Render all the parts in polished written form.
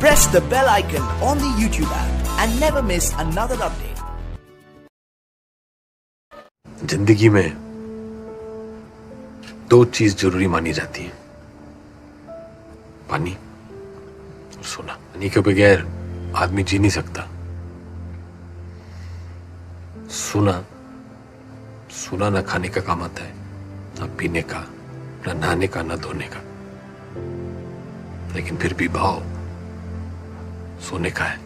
Press the bell icon on the YouTube app and never miss another update. जिंदगी में दो चीज जरूरी मानी जाती है, पानी और सोना। पानी के बगैर आदमी जी नहीं सकता। सोना ना खाने का काम आता है, ना पीने का, ना नहाने का, ना धोने का, लेकिन फिर भी भाव सोने का है,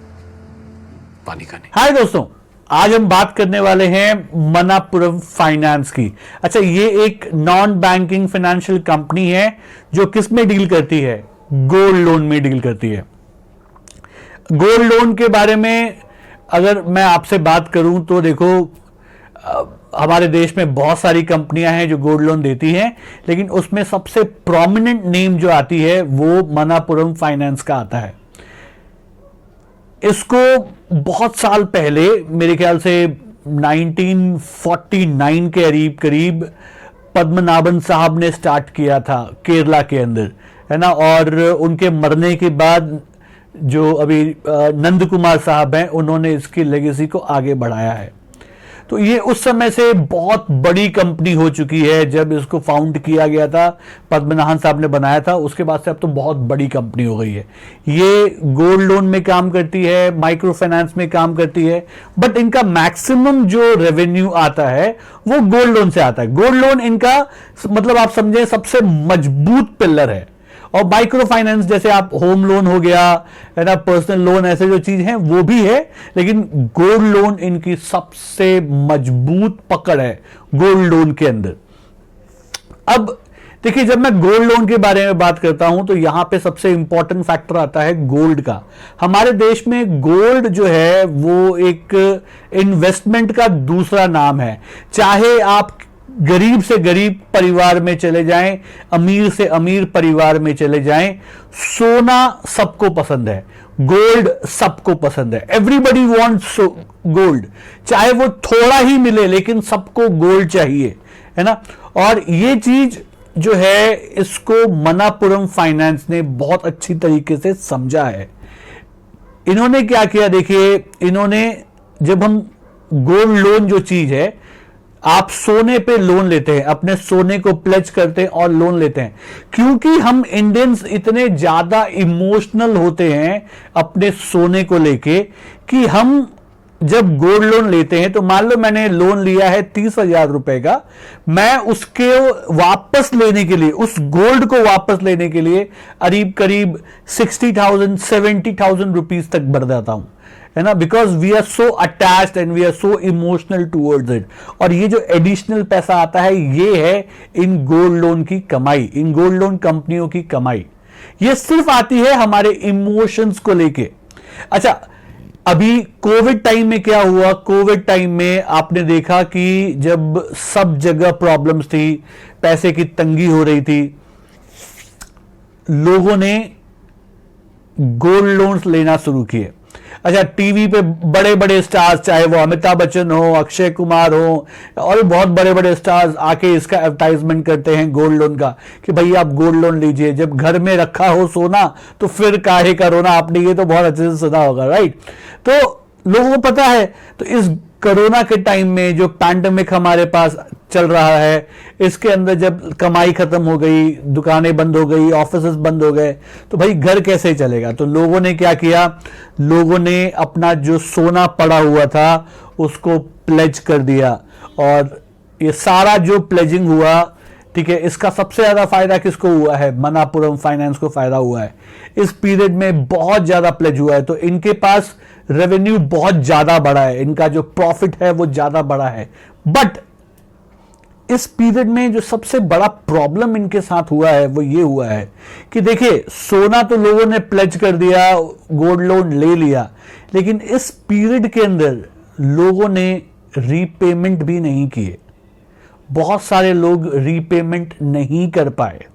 पानी का नहीं। हाय दोस्तों, आज हम बात करने वाले हैं मनापुरम फाइनेंस की। अच्छा, ये एक नॉन बैंकिंग फाइनेंशियल कंपनी है जो किस में डील करती है? गोल्ड लोन में डील करती है। गोल्ड लोन के बारे में अगर मैं आपसे बात करूं तो देखो, हमारे देश में बहुत सारी कंपनियां हैं जो गोल्ड लोन देती हैं, लेकिन उसमें सबसे प्रोमिनेंट नेम जो आती है वो मनापुरम फाइनेंस का आता है। इसको बहुत साल पहले, मेरे ख्याल से 1949 के करीब पद्मनाभन साहब ने स्टार्ट किया था केरला के अंदर, है ना। और उनके मरने के बाद जो अभी नंद कुमार साहब हैं, उन्होंने इसकी लेगेसी को आगे बढ़ाया है। तो ये उस समय से बहुत बड़ी कंपनी हो चुकी है। जब इसको फाउंड किया गया था, पद्मनाभन साहब ने बनाया था, उसके बाद से अब तो बहुत बड़ी कंपनी हो गई है। ये गोल्ड लोन में काम करती है, माइक्रो फाइनेंस में काम करती है, बट इनका मैक्सिमम जो रेवेन्यू आता है वो गोल्ड लोन से आता है। गोल्ड लोन इनका मतलब आप समझे सबसे मजबूत पिलर है। और माइक्रो फाइनेंस जैसे आप होम लोन हो गया, है ना, पर्सनल लोन, ऐसे जो चीज हैं वो भी है, लेकिन गोल्ड लोन इनकी सबसे मजबूत पकड़ है गोल्ड लोन के अंदर। अब देखिए, जब मैं गोल्ड लोन के बारे में बात करता हूं तो यहां पे सबसे इंपॉर्टेंट फैक्टर आता है गोल्ड का। हमारे देश में गोल्ड जो है वो एक इन्वेस्टमेंट का दूसरा नाम है। चाहे आप गरीब से गरीब परिवार में चले जाएं, अमीर से अमीर परिवार में चले जाएं, सोना सबको पसंद है, गोल्ड सबको पसंद है। एवरीबडी वांट्स गोल्ड, चाहे वो थोड़ा ही मिले लेकिन सबको गोल्ड चाहिए, है ना। और ये चीज जो है, इसको मनापुरम फाइनेंस ने बहुत अच्छी तरीके से समझा है। इन्होंने क्या किया, देखिए, इन्होंने, जब हम गोल्ड लोन जो चीज है, आप सोने पे लोन लेते हैं, अपने सोने को प्लेज करते हैं और लोन लेते हैं। क्योंकि हम इंडियंस इतने ज्यादा इमोशनल होते हैं अपने सोने को लेके कि हम जब गोल्ड लोन लेते हैं तो मान लो मैंने लोन लिया है 30,000 रुपए का, मैं उसके वापस लेने के लिए, उस गोल्ड को वापस लेने के लिए करीब 60,000 70,000 रुपीज तक भर देता हूं, है ना, because we are so attached and we are so emotional towards it. और ये जो एडिशनल पैसा आता है, ये है इन गोल्ड लोन की कमाई, इन गोल्ड लोन कंपनियों की कमाई। ये सिर्फ आती है हमारे इमोशंस को लेके। अच्छा, अभी कोविड टाइम में क्या हुआ? कोविड टाइम में आपने देखा कि जब सब जगह प्रॉब्लम्स थी, पैसे की तंगी हो रही थी, लोगों ने गोल्ड लोन्स लेना शुरू किए। अच्छा, टीवी पे बड़े बड़े स्टार्स, चाहे वो अमिताभ बच्चन हो, अक्षय कुमार हो, और बहुत बड़े बड़े स्टार्स आके इसका एडवर्टाइजमेंट करते हैं गोल्ड लोन का कि भाई आप गोल्ड लोन लीजिए, जब घर में रखा हो सोना तो फिर काहे का रोना। आपने ये तो बहुत अच्छे से सुना होगा, राइट। तो लोगों को पता है। तो इस कोरोना के टाइम में जो पैंडेमिक हमारे पास चल रहा है, इसके अंदर जब कमाई खत्म हो गई, दुकानें बंद हो गई, ऑफिसेस बंद हो गए, तो भाई घर कैसे चलेगा? तो लोगों ने क्या किया, लोगों ने अपना जो सोना पड़ा हुआ था उसको प्लेज कर दिया। और ये सारा जो प्लेजिंग हुआ, ठीक है, इसका सबसे ज्यादा फायदा किसको हुआ है? मनापुरम फाइनेंस को फायदा हुआ है। इस पीरियड में बहुत ज्यादा प्लेज हुआ है, तो इनके पास रेवेन्यू बहुत ज्यादा बढ़ा है, इनका जो प्रॉफिट है वो ज्यादा बढ़ा है। बट इस पीरियड में जो सबसे बड़ा प्रॉब्लम इनके साथ हुआ है वो ये हुआ है कि देखिए, सोना तो लोगों ने प्लेज कर दिया, गोल्ड लोन ले लिया, लेकिन इस पीरियड के अंदर लोगों ने रीपेमेंट भी नहीं किए। बहुत सारे लोग रीपेमेंट नहीं कर पाए।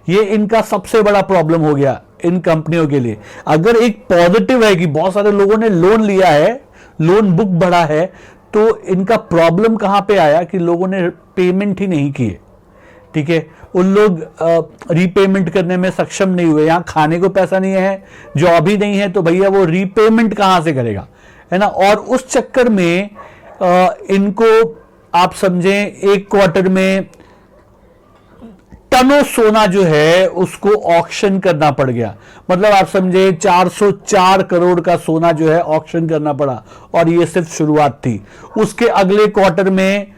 ये इनका सबसे बड़ा प्रॉब्लम हो गया इन कंपनियों के लिए। अगर एक पॉजिटिव है कि बहुत सारे लोगों ने लोन लिया है, लोन बुक बढ़ा है, तो इनका प्रॉब्लम कहां पे आया कि लोगों ने पेमेंट ही नहीं किए। ठीक है, उन लोग रीपेमेंट करने में सक्षम नहीं हुए, यहां खाने को पैसा नहीं है, जॉब ही नहीं है, तो भैया वो रीपेमेंट कहां से करेगा, है ना। और उस चक्कर में इनको आप समझें एक क्वार्टर में टनों सोना जो है उसको ऑक्शन करना पड़ गया। मतलब आप समझे 404 करोड़ का सोना जो है ऑक्शन करना पड़ा, और ये सिर्फ शुरुआत थी। उसके अगले क्वार्टर में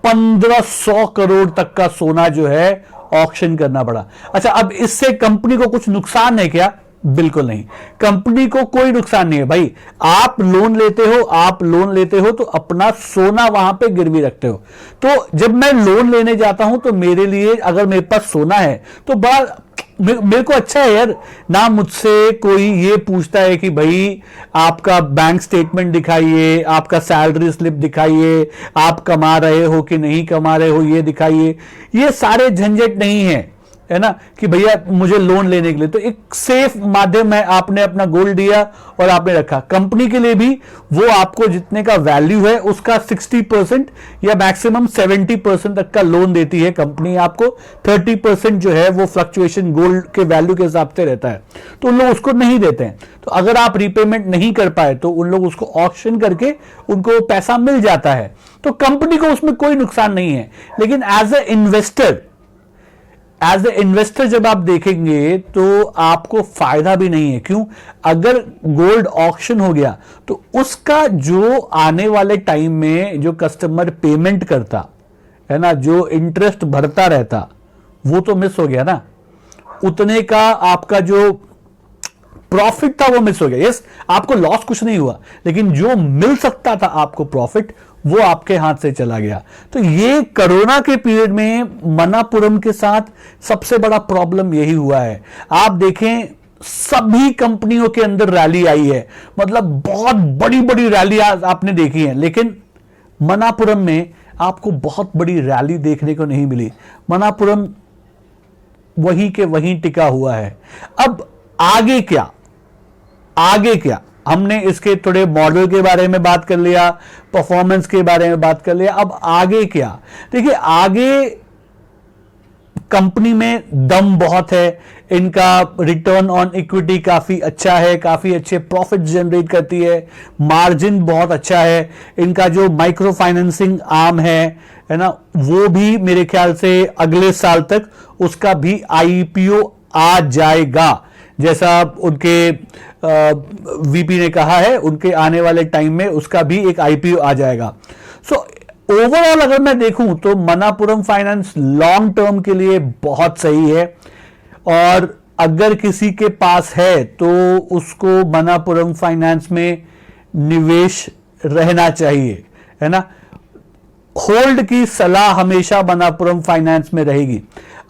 1500 करोड़ तक का सोना जो है ऑक्शन करना पड़ा। अच्छा, अब इससे कंपनी को कुछ नुकसान है क्या? बिल्कुल नहीं, कंपनी को कोई नुकसान नहीं है भाई। आप लोन लेते हो तो अपना सोना वहां पे गिरवी रखते हो। तो जब मैं लोन लेने जाता हूं तो मेरे लिए, अगर मेरे पास सोना है तो बड़ा मेरे को अच्छा है यार, ना मुझसे कोई ये पूछता है कि भाई आपका बैंक स्टेटमेंट दिखाइए, आपका सैलरी स्लिप दिखाइए, आप कमा रहे हो कि नहीं कमा रहे हो ये दिखाइए। ये सारे झंझट नहीं है ना, कि भैया मुझे लोन लेने के लिए। तो एक सेफ माध्यम है, आपने अपना गोल्ड दिया और आपने रखा। कंपनी के लिए भी वो आपको जितने का वैल्यू है उसका 60% या मैक्सिमम 70% तक का लोन देती है कंपनी। आपको 30% जो है वो फ्लक्चुएशन गोल्ड के वैल्यू के हिसाब से रहता है, तो उन लोग उसको नहीं देते हैं। तो अगर आप रीपेमेंट नहीं कर पाए तो उन लोग उसको ऑक्शन करके उनको पैसा मिल जाता है। तो कंपनी को उसमें कोई नुकसान नहीं है। लेकिन एज ए इन्वेस्टर जब आप देखेंगे तो आपको फायदा भी नहीं है। क्यों? अगर गोल्ड ऑक्शन हो गया तो उसका जो आने वाले टाइम में जो कस्टमर पेमेंट करता है ना, जो इंटरेस्ट भरता रहता, वो तो मिस हो गया ना। उतने का आपका जो प्रॉफिट था वो मिस हो गया। यस, आपको लॉस कुछ नहीं हुआ, लेकिन जो मिल सकता था आपको प्रॉफिट, वो आपके हाथ से चला गया। तो ये कोरोना के पीरियड में मनापुरम के साथ सबसे बड़ा प्रॉब्लम यही हुआ है। आप देखें सभी कंपनियों के अंदर रैली आई है, मतलब बहुत बड़ी बड़ी रैली आपने देखी है, लेकिन मनापुरम में आपको बहुत बड़ी रैली देखने को नहीं मिली। मनापुरम वहीं के वहीं टिका हुआ है। अब आगे क्या, आगे क्या? हमने इसके थोड़े मॉडल के बारे में बात कर लिया, परफॉर्मेंस के बारे में बात कर लिया। अब आगे क्या? देखिए, आगे कंपनी में दम बहुत है, इनका रिटर्न ऑन इक्विटी काफी अच्छा है, काफी अच्छे प्रॉफिट जनरेट करती है, मार्जिन बहुत अच्छा है। इनका जो माइक्रो फाइनेंसिंग आर्म है ना, वो भी मेरे ख्याल से अगले साल तक उसका भी आईपीओ आ जाएगा, जैसा उनके वीपी ने कहा है। उनके आने वाले टाइम में उसका भी एक आईपीओ आ जाएगा। सो ओवरऑल अगर मैं देखूं तो मनापुरम फाइनेंस लॉन्ग टर्म के लिए बहुत सही है, और अगर किसी के पास है तो उसको मनापुरम फाइनेंस में निवेश रहना चाहिए, है ना। होल्ड की सलाह हमेशा मनापुरम फाइनेंस में रहेगी।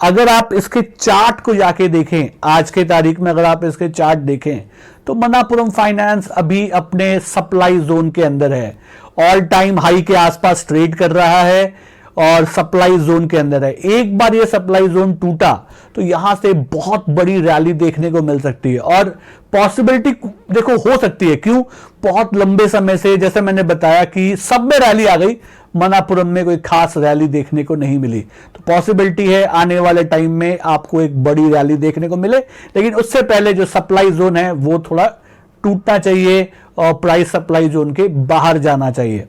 अगर आप इसके चार्ट को जाके देखें, आज के तारीख में अगर आप इसके चार्ट देखें तो मनापुरम फाइनेंस अभी अपने सप्लाई जोन के अंदर है, ऑल टाइम हाई के आसपास ट्रेड कर रहा है और सप्लाई जोन के अंदर है। एक बार ये सप्लाई जोन टूटा तो यहां से बहुत बड़ी रैली देखने को मिल सकती है, और पॉसिबिलिटी देखो हो सकती है। क्यों? बहुत लंबे समय से, जैसे मैंने बताया कि सब में रैली आ गई, मनापुरम में कोई खास रैली देखने को नहीं मिली। तो पॉसिबिलिटी है आने वाले टाइम में आपको एक बड़ी रैली देखने को मिले, लेकिन उससे पहले जो सप्लाई जोन है वो थोड़ा टूटना चाहिए और प्राइस सप्लाई जोन के बाहर जाना चाहिए।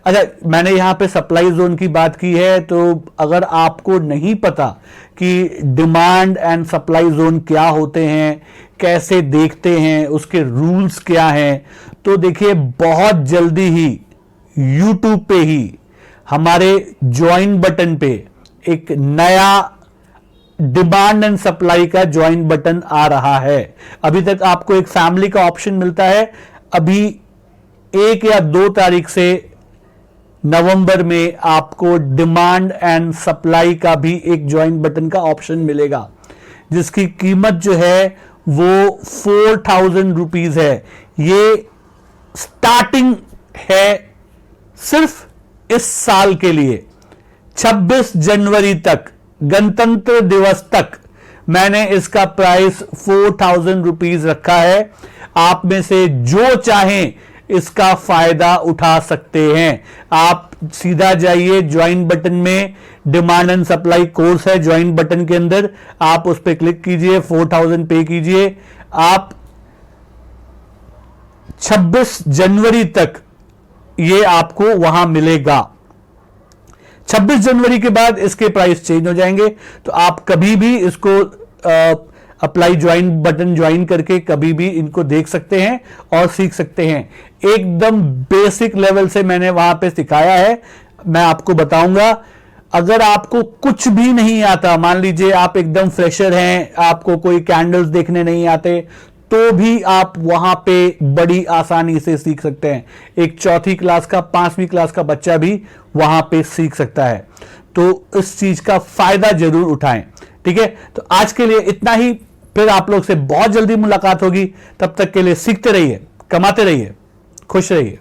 अच्छा, मैंने यहां पे सप्लाई जोन की बात की है, तो अगर आपको नहीं पता कि डिमांड एंड सप्लाई जोन क्या होते हैं, कैसे देखते हैं, उसके रूल्स क्या हैं, तो देखिए बहुत जल्दी ही YouTube पे ही हमारे ज्वाइन बटन पे एक नया डिमांड एंड सप्लाई का ज्वाइन बटन आ रहा है। अभी तक आपको एक फैमिली का ऑप्शन मिलता है, अभी 1 या 2 तारीख से नवंबर में आपको डिमांड एंड सप्लाई का भी एक ज्वाइन बटन का ऑप्शन मिलेगा, जिसकी कीमत जो है वो 4000 रुपीज है। ये स्टार्टिंग है सिर्फ इस साल के लिए, 26 जनवरी तक, गणतंत्र दिवस तक मैंने इसका प्राइस 4000 रुपीज रखा है। आप में से जो चाहें इसका फायदा उठा सकते हैं। आप सीधा जाइए ज्वाइन बटन में, डिमांड एंड सप्लाई कोर्स है ज्वाइन बटन के अंदर, आप उस पर क्लिक कीजिए, 4000 पे कीजिए। आप 26 जनवरी तक ये आपको वहां मिलेगा। 26 जनवरी के बाद इसके प्राइस चेंज हो जाएंगे, तो आप कभी भी इसको अप्लाई ज्वाइन बटन ज्वाइन करके कभी भी इनको देख सकते हैं और सीख सकते हैं। एकदम बेसिक लेवल से मैंने वहां पे सिखाया है, मैं आपको बताऊंगा। अगर आपको कुछ भी नहीं आता, मान लीजिए आप एकदम फ्रेशर हैं, आपको कोई कैंडल्स देखने नहीं आते, तो भी आप वहां पे बड़ी आसानी से सीख सकते हैं। एक चौथी क्लास का, 5वीं क्लास का बच्चा भी वहां पे सीख सकता है। तो इस चीज का फायदा जरूर उठाएं, ठीक है। तो आज के लिए इतना ही, फिर आप लोग से बहुत जल्दी मुलाकात होगी। तब तक के लिए सीखते रहिए, कमाते रहिए, खुश रहिए।